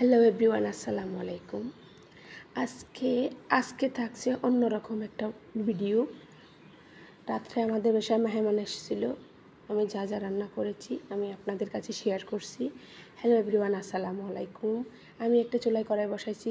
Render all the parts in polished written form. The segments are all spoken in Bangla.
হ্যালো এভরিওয়ান, আসসালামু আলাইকুম। আজকে থাকছে অন্যরকম একটা ভিডিও। রাত্রে আমাদের বাসায় মেহমান এসেছিলো। আমি যা যা রান্না করেছি আমি আপনাদের কাছে শেয়ার করছি। হ্যালো এভরিওয়ান, আসসালামু আলাইকুম। আমি একটা চুলায় কড়াই বসাইছি।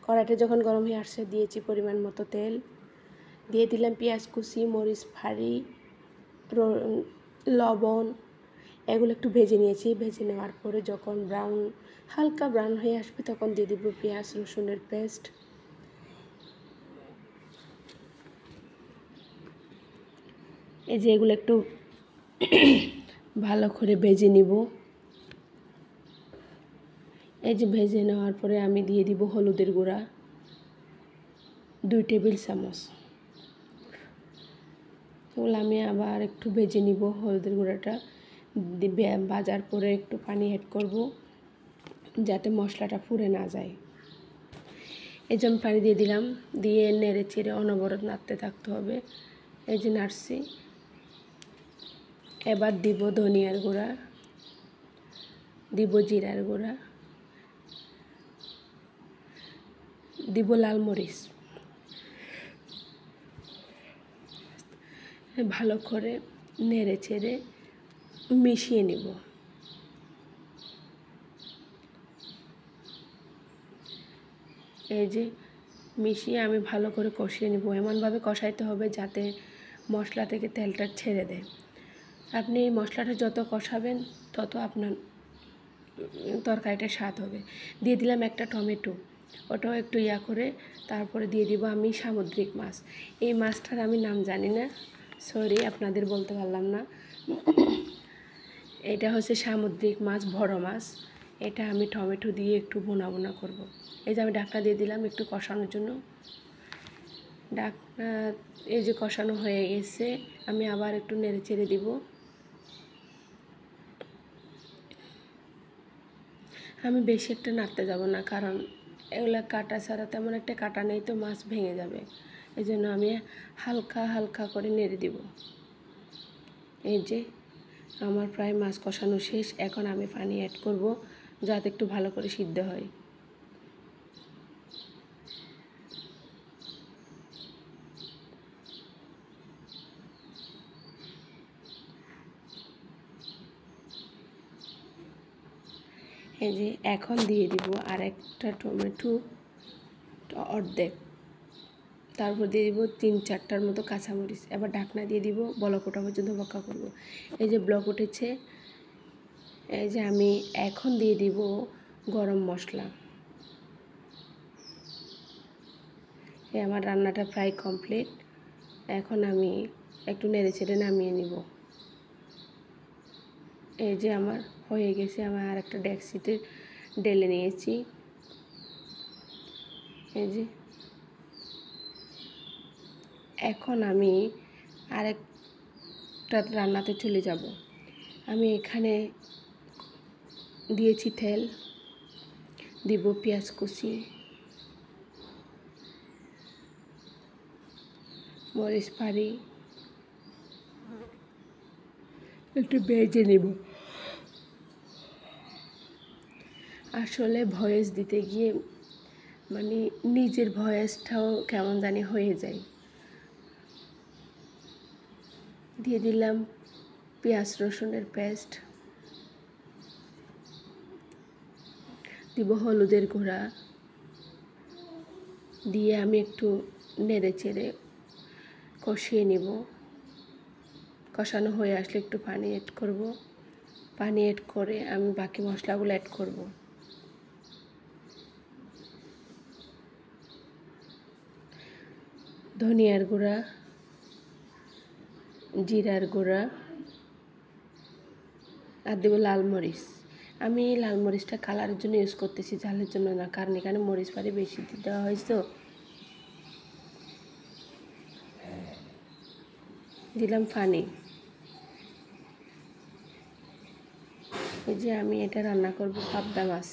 কড়াইটা যখন গরম হয়ে আসছে দিয়েছি পরিমাণ মতো তেল, দিয়ে দিলাম পেঁয়াজ কুচি, মরিচ ফাড়ি, লবণ, এগুলো একটু ভেজে নিয়েছি। ভেজে নেওয়ার পরে যখন হালকা ব্রাউন হয়ে আসবে তখন দিয়ে দিব পেঁয়াজ রসুনের পেস্ট। এই যে এগুলো একটু ভালো করে ভেজে নিব। এই যে ভেজে নেওয়ার পরে আমি দিয়ে দিব হলুদের গুঁড়া 2 টেবিল চামচ। এগুলো আমি আবার একটু ভেজে নিব। হলুদের গুঁড়াটা ভাজার পরে একটু পানি অ্যাড করব যাতে মশলাটা পুড়ে না যায়। এই জন্য পানি দিয়ে দিলাম, দিয়ে নেড়ে চেড়ে অনবরত নাড়তে থাকতে হবে। এই যে নাড়ছি। এবার দিব ধনিয়ার গুঁড়া, দিব জিরার গুঁড়া, দিব লাল মরিচ। ভালো করে নেড়ে চেড়ে মিশিয়ে নিব। এই যে মিশিয়ে আমি ভালো করে কষিয়ে নিব। এমনভাবে কষাইতে হবে যাতে মশলা থেকে তেলটা ছেড়ে দেয়। আপনি এই মশলাটা যত কষাবেন তত আপনার তরকারিটা স্বাদ হবে। দিয়ে দিলাম একটা টমেটো, ওটাও একটু করে তারপরে দিয়ে দিব আমি সামুদ্রিক মাছ। এই মাছটার আমি নাম জানি না, সরি আপনাদের বলতে পারলাম না। এটা হচ্ছে সামুদ্রিক মাছ, বড় মাছ। এটা আমি টমেটো দিয়ে একটু বোনা বোনা করব। এই যে আমি ঢাকনা দিয়ে দিলাম একটু কষানোর জন্য। ঢাকনা এই যে কষানো হয়ে গেছে, আমি আবার একটু নেড়ে চেড়ে দিব। আমি বেশি একটা নাড়তে যাব না, কারণ এগুলা কাটা ছাড়া তেমন একটা কাটা নেই, তো মাছ ভেঙে যাবে। এই জন্য আমি হালকা হালকা করে নেড়ে দিব। এই যে আমার প্রায় মাছ কষানো শেষ। এখন আমি পানি অ্যাড করব যাতে একটু ভালো করে সিদ্ধ হয়। এই যে এখন দিয়ে দিব আর একটা টমেটো অর্ধেক, তারপর দিয়ে দিব 3-4টার মতো কাঁচামরিচ। এবার ঢাকনা দিয়ে দিব, বলক ওঠা পর্যন্ত অপেক্ষা করব। এই যে ব্লক উঠেছে। এই যে আমি এখন দিয়ে দিব গরম মশলা। এই আমার রান্নাটা প্রায় কমপ্লিট। এখন আমি একটু নেড়ে চেড়ে নামিয়ে নিব। এই যে আমার হয়ে গেছে। আমি আর একটা ডেকচিতে ঢেলে নিয়েছি। এই যে এখন আমি আরেকটা রান্নাতে চলে যাব। আমি এখানে দিয়েছি তেল, দিব পেঁয়াজ কুচি, মরিচ ফাড়ি, একটু ভেজে নেব। আসলে ভয়েস দিতে গিয়ে মানে নিজের ভয়েসটাও কেমন জানি হয়ে যায়। দিয়ে দিলাম পেঁয়াজ রসুনের পেস্ট, দিব হলুদের গুঁড়া, দিয়ে আমি একটু নেড়ে চেড়ে কষিয়ে নেব। কষানো হয়ে আসলে একটু পানি অ্যাড করব। পানি অ্যাড করে আমি বাকি মশলাগুলো অ্যাড করব। ধনিয়ার গুঁড়া, জিরার গুঁড়া, আর দেবো লাল মরিচ। আমি লাল মরিচটা কালারের জন্য ইউজ করতেছি, ঝালের জন্য না, কারণ এখানে মরিচ পাড়ি বেশি দেওয়া হয়েছে। দিলাম পানি। এই যে আমি এটা রান্না করব পাবদা মাছ।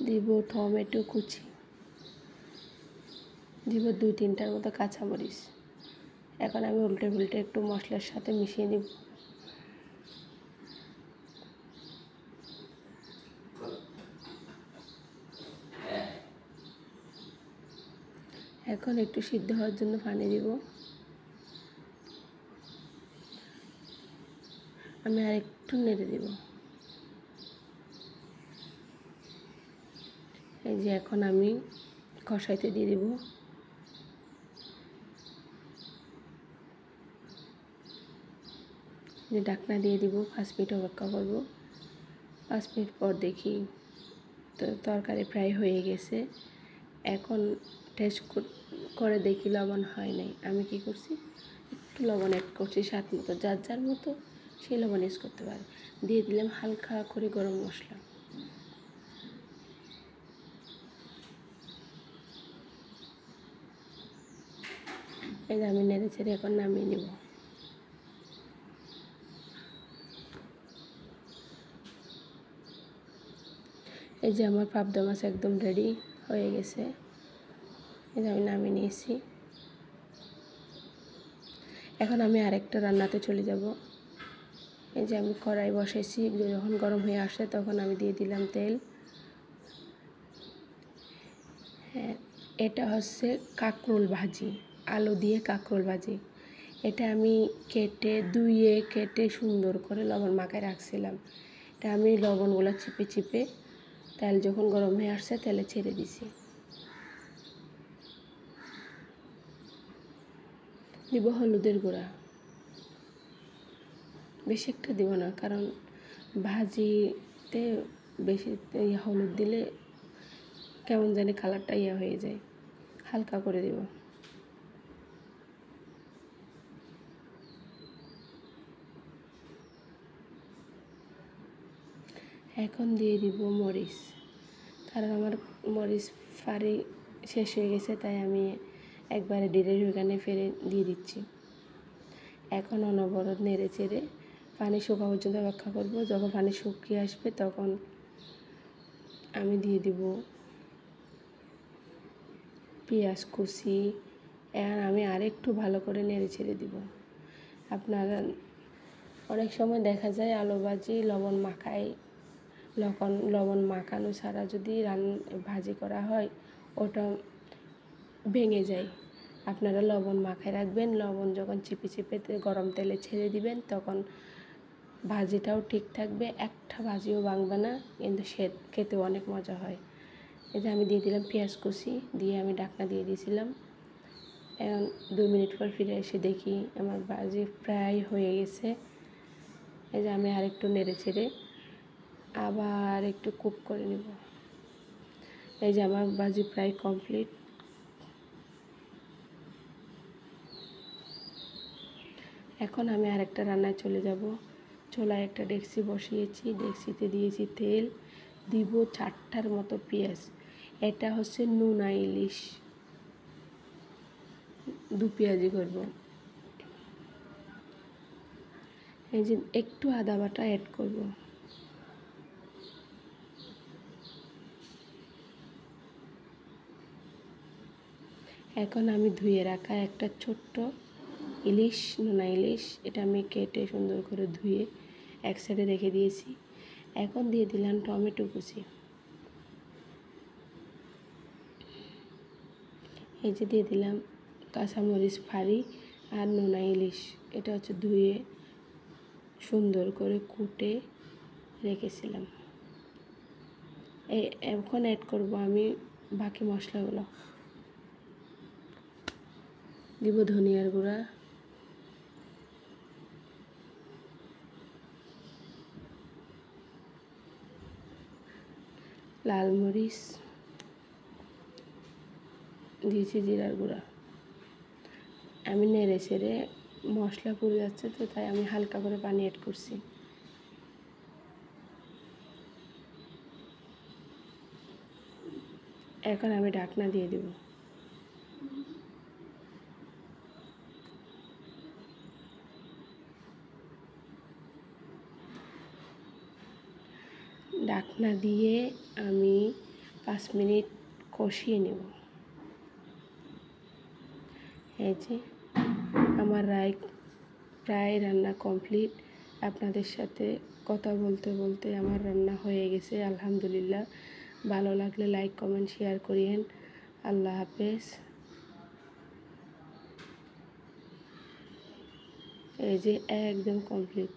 দিব টমেটো কুচি, দিব 2-3টার মতো কাঁচামরিচ। এখন আমি উল্টে পুল্টে একটু মশলার সাথে মিশিয়ে নিব। এখন একটু সিদ্ধ হওয়ার জন্য পানি দিব। আমি আর একটু নেড়ে দিব। এই যে এখন আমি কষাইতে দিয়ে দিব। যে ঢাকনা দিয়ে দিব, 5 মিনিট অপেক্ষা করব। 5 মিনিট পর দেখি তো তরকারি প্রায় হয়ে গেছে। এখন টেস্ট করে দেখি লবণ হয় নাই। আমি কি করছি, একটু লবণ অ্যাড করছি স্বাদ মতো, যার যার মতো সেই লবণ ইউজ করতে পারে। দিয়ে দিলাম হালকা করে গরম মশলা। এই যে আমি নেড়ে ছেড়ে এখন নামিয়ে নিব। এই যে আমার পাবদা মাছ একদম রেডি হয়ে গেছে। এই যে আমি নামিয়ে নিয়েছি। এখন আমি আরেকটা রান্নাতে চলে যাব। এই যে আমি কড়াই বসাইছি, যখন গরম হয়ে আসে তখন আমি দিয়ে দিলাম তেল। হ্যাঁ, এটা হচ্ছে কাঁকরোল ভাজি, আলু দিয়ে কাঁকরোল ভাজি। এটা আমি কেটে সুন্দর করে লবণ মাখায় রাখছিলাম। এটা আমি লবণগুলো চিপে চিপে তেল যখন গরম হয়ে আসছে তেলে ছেড়ে দিছি। দিব হলুদের গুঁড়া, বেশি একটা দিব না, কারণ ভাজিতে বেশি হলুদ দিলে কেমন জানি কালারটা হয়ে যায়। হালকা করে দিব। এখন দিয়ে দিব মরিচ, কারণ আমার মরিচ ফাড়ি শেষ হয়ে গেছে, তাই আমি একবারে ডিরেক্ট ওখানে ফেলে দিয়ে দিচ্ছি। এখন অনবরত নেড়ে চেড়ে পানি শুকা পর্যন্ত অপেক্ষা করব। যখন পানি শুকিয়ে আসবে তখন আমি দিয়ে দিব পেঁয়াজ কুচি। এখন আমি আরেকটু ভালো করে নেড়ে ছেড়ে দিব। আপনারা অনেক সময় দেখা যায় আলু ভাজি লবণ মাখানো ছাড়া যদি ভাজি করা হয় ওটা ভেঙে যায়। আপনারা লবণ মাখায় রাখবেন, লবণ যখন চিপে চিপে গরম তেলে ছেড়ে দিবেন তখন ভাজিটাও ঠিক থাকবে, একটা ভাজিও ভাঙবে না, কিন্তু খেতেও অনেক মজা হয়। এই যে আমি দিয়ে দিলাম পেঁয়াজ কুচি, দিয়ে আমি ঢাকনা দিয়ে দিয়েছিলাম। এখন 2 মিনিট পর ফিরে এসে দেখি আমার ভাজি প্রায় হয়ে গেছে। এই যে আমি আরেকটু নেড়ে ছেড়ে আবার একটু কুক করে নেব। এই যে আমার ভাজি প্রায় কমপ্লিট। এখন আমি আরেকটা রান্নায় চলে যাব। চুলায় একটা ডেকচি বসিয়েছি, ডেকচিতে দিয়েছি তেল, দিব 4টার মতো পেঁয়াজ। এটা হচ্ছে নোনা ইলিশ, 2 পেঁয়াজি করব। এই যে একটু আদা বাটা অ্যাড করব। এখন আমি ধুয়ে রাখা একটা ছোট্ট ইলিশ, নোনা ইলিশ, এটা আমি কেটে সুন্দর করে ধুয়ে এক সাইডে রেখে দিয়েছি। এখন দিয়ে দিলাম টমেটো কুচি। এই যে দিয়ে দিলাম কাঁচামরিচ ফাড়ি আর নোনা ইলিশ, এটা হচ্ছে ধুয়ে সুন্দর করে কুটে রেখেছিলাম। এখন অ্যাড করব আমি বাকি মশলাগুলো। দিব ধনিয়ার গুঁড়া, লাল মরিচ, দিয়েছি জিরার গুঁড়া। আমি নেড়ে ছেড়ে মশলা পুড়ে যাচ্ছে, তো তাই আমি হালকা করে পানি অ্যাড করছি। এখন আমি ঢাকনা দিয়ে দেব। ঢাকনা দিয়ে আমি 5 মিনিট কষিয়ে নেব। এই যে আমার প্রায় রান্না কমপ্লিট। আপনাদের সাথে কথা বলতে বলতে আমার রান্না হয়ে গেছে আলহামদুলিল্লাহ। ভালো লাগলে লাইক কমেন্ট শেয়ার করিয়েন। আল্লাহ হাফেজ। এই যে একদম কমপ্লিট।